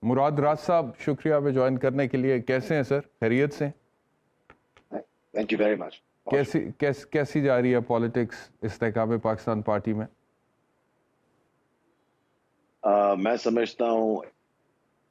مراد راز صاحب شکریہ ہمیں جوائن کرنے کے لیے. کیسے ہیں سر؟ خیریت سے؟ Thank you very much. کیسی جا رہی ہے پالیٹکس استحکام پاکستان پارٹی میں؟ میں سمجھتا ہوں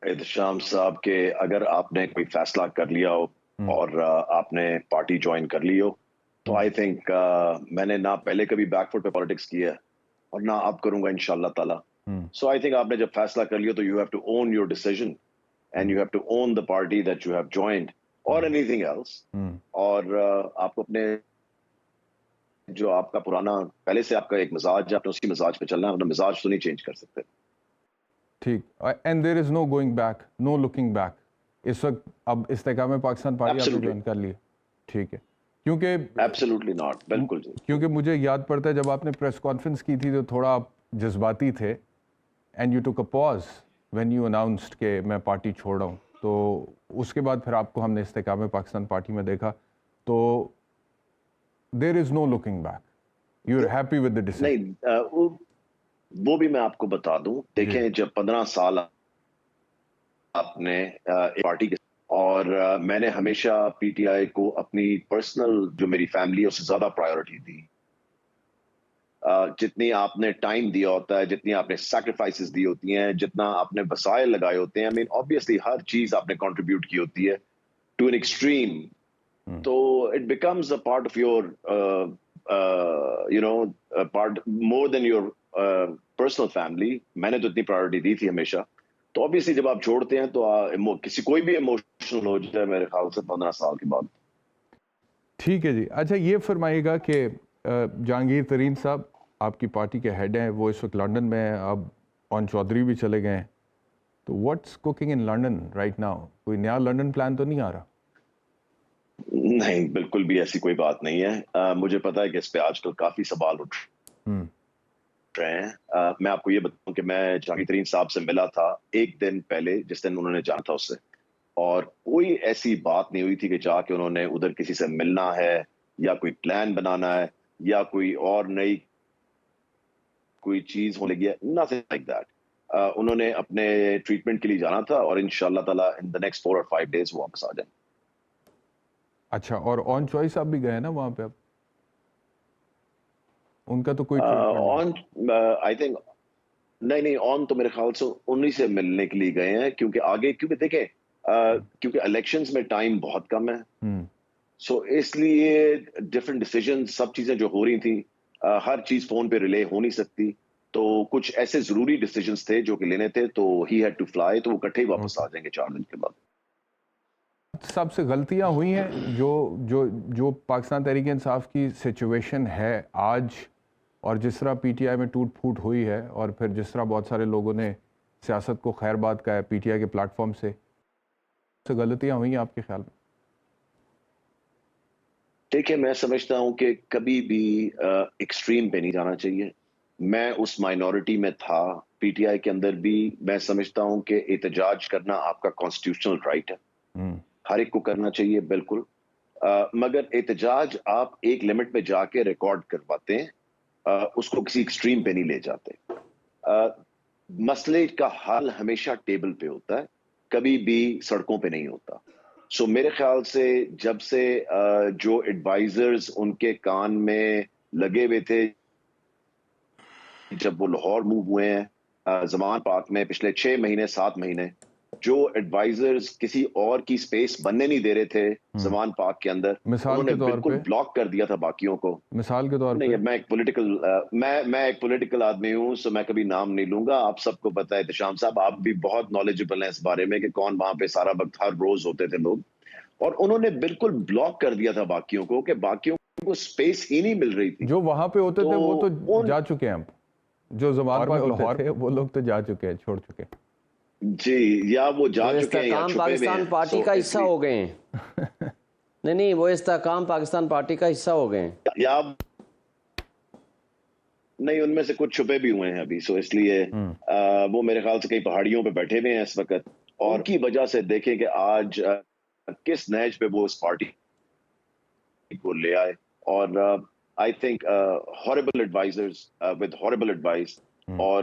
احتشام صاحب کہ اگر آپ نے کوئی فیصلہ کر لیا ہو اور آپ نے پارٹی جوائن کر لی ہو تو آئی تھنک میں نے نہ پہلے کبھی بیک فٹ پہ پالیٹکس کی ہے اور نہ اب کروں گا انشاءاللہ تعالی. سو آئی تھنک آپ نے جب فیصلہ کر لیا تو you have to own your decision and you have to own the party that you have joined اور اینی تھنگ ایلس. اور آپ کو اپنے جو آپ کا پرانا پہلے سے آپ کا ایک مزاج ہے آپ نے اسی مزاج پہ چلنا ہے. اپنا مزاج تو نہیں چینج کر سکتے. ٹھیک. And there is no going back, no looking back. اس وقت اب استحکام پاکستان پارٹی آپ نے جوائن کر لی. ٹھیک ہے. کیونکہ ایبسلیوٹلی ناٹ. بالکل جی. کیونکہ مجھے یاد پڑتا ہے جب آپ نے پریس کانفرنس کی تھی تو تھوڑا آپ جذباتی تھے اینڈ یو ٹوک اے پاز وین یو اناؤنسڈ کہ میں پارٹی چھوڑ رہا ہوں. تو اس کے بعد پھر آپ کو ہم نے استحکام پاکستان پارٹی میں دیکھا تو there is no looking back. You are happy with the decision. نہیں وہ بھی میں آپ کو بتا دوں. دیکھیں جب 15 سال آپ نے پارٹی کے اور میں نے ہمیشہ پی ٹی آئی کو اپنی پرسنل جو میری فیملی ہے اس سے زیادہ پرائیورٹی دی. جتنی آپ نے ٹائم دیا ہوتا ہے، جتنی آپ نے سیکریفائسز دی ہوتی ہیں، جتنا آپ نے وسائل لگائے ہوتے ہیں، obviously ہر چیز آپ نے کنٹریبیوٹ کی ہوتی ہے ٹو این ایکسٹریم. تو it becomes a part of your part more than your personal family. میں نے تو اتنی پرائیورٹی دی تھی ہمیشہ. تو obviously جب آپ چھوڑتے ہیں تو کسی کوئی بھی ایموشنل ہو جائے میرے خیال سے 15 سال کے بعد. ٹھیک ہے جی. اچھا یہ فرمائیے گا کہ جہانگیر ترین صاحب آپ کی پارٹی کے ہیڈ ہیں، وہ اس وقت لنڈن میں ہیں. اب اون چودھری بھی چلے گئے ہیں. تو what's cooking in London right now? کوئی نیا لنڈن پلان تو نہیں آ رہا؟ نہیں بالکل بھی ایسی کوئی بات نہیں ہے. مجھے پتا ہے کہ اس پہ آج کل کافی سوال اٹھ رہے ہیں. میں آپ کو یہ بتاؤں کہ میں جہانگیر ترین صاحب سے ملا تھا ایک دن پہلے جس دن انہوں نے جانا تھا اس سے، اور کوئی ایسی بات نہیں ہوئی تھی کہ جا کے انہوں نے ادھر کسی سے ملنا ہے یا کوئی پلان بنانا ہے یا کوئی اور نئی کوئی چیز ہونے گیا. nothing like that. انہوں نے اپنے ٹریٹمنٹ کے لیے جانا تھا اور انشاءاللہ تعالیٰ in the next 4 or 5 days وہ واپس آ جائیں. اچھا. اور اون چوائس صاحب بھی گئے نا وہاں پہ؟ اب ان کا تو کوئی آن آئی تھنک نہیں آن تو میرے خیال سے انہی سے ملنے کے لیے گئے ہیں کیونکہ آگے کیونکہ دیکھیں کیونکہ الیکشنز میں ٹائم بہت کم ہے. سو اس لیے ڈفرینٹ ڈیسیژن سب چیزیں جو ہو رہی تھیں ہر چیز فون پہ ریلے ہو نہیں سکتی. تو کچھ ایسے ضروری ڈیسیژنز تھے جو کہ لینے تھے تو ہی ہیڈ ٹو فلائی. تو وہ اکٹھے ہی واپس آ جائیں گے 4 دن کے بعد. سب سے غلطیاں ہوئی ہیں جو پاکستان تحریک انصاف کی سچویشن ہے آج، اور جس طرح پی ٹی آئی میں ٹوٹ پھوٹ ہوئی ہے، اور پھر جس طرح بہت سارے لوگوں نے سیاست کو خیر بات کہا ہے پی ٹی آئی کے پلیٹ فارم سے غلطیاں ہوئی ہیں آپ کے خیال میں؟ دیکھیں میں سمجھتا ہوں کہ کبھی بھی ایکسٹریم پہ نہیں جانا چاہیے. میں اس مائنورٹی میں تھا پی ٹی آئی کے اندر بھی. میں سمجھتا ہوں کہ احتجاج کرنا آپ کا کانسٹیٹیوشنل رائٹ ہے، ہر ایک کو کرنا چاہیے بالکل. مگر احتجاج آپ ایک لمٹ پہ جا کے ریکارڈ کرواتے ہیں، اس کو کسی ایکسٹریم پہ نہیں لے جاتے. مسئلے کا حل ہمیشہ ٹیبل پہ ہوتا ہے، کبھی بھی سڑکوں پہ نہیں ہوتا. سو میرے خیال سے جب سے جو ایڈوائزرز ان کے کان میں لگے ہوئے تھے جب وہ لاہور موو ہوئے ہیں زمان پاک میں پچھلے 6 مہینے 7 مہینے، جو ایڈوائزرز کسی اور کی سپیس بننے نہیں دے رہے تھے زمان پاک کے اندر، انہوں نے بالکل بلاک کر دیا تھا باقیوں کو. مثال کے طور پہ نہیں، میں ایک پولیٹیکل آدمی ہوں، سو میں کبھی نام نہیں لوں گا. آپ سب کو پتہ ہے احتشام صاحب، آپ بھی بہت نالجبل ہیں اس بارے میں کہ کون وہاں پہ سارا وقت ہر روز ہوتے تھے لوگ، اور انہوں نے بالکل بلاک کر دیا تھا باقیوں کو کہ باقیوں کو سپیس ہی نہیں مل رہی تھی. جو وہاں پہ ہوتے تھے وہ تو جا چکے ہیں، جو زمان پاک لاہور تھے وہ لوگ تو جا چکے ہیں، چھوڑ چکے ہیں. جی، یا وہ جا چکے ہیں یا چھپے ہوئے ہیں. پاکستان پارٹی کا حصہ ہو گئے ہیں. نہیں وہ استحکام پاکستان پارٹی کا حصہ ہو گئے ہیں، یا نہیں ان میں سے کچھ چھپے بھی ہوئے ہیں ابھی. سو اس لیے وہ میرے خیال سے کئی پہاڑیوں پہ بیٹھے ہوئے ہیں اس وقت، اور کی وجہ سے دیکھیں کہ آج کس نہج پہ وہ اس پارٹی کو لے آئے. اور I think horrible advisors with horrible advice, اور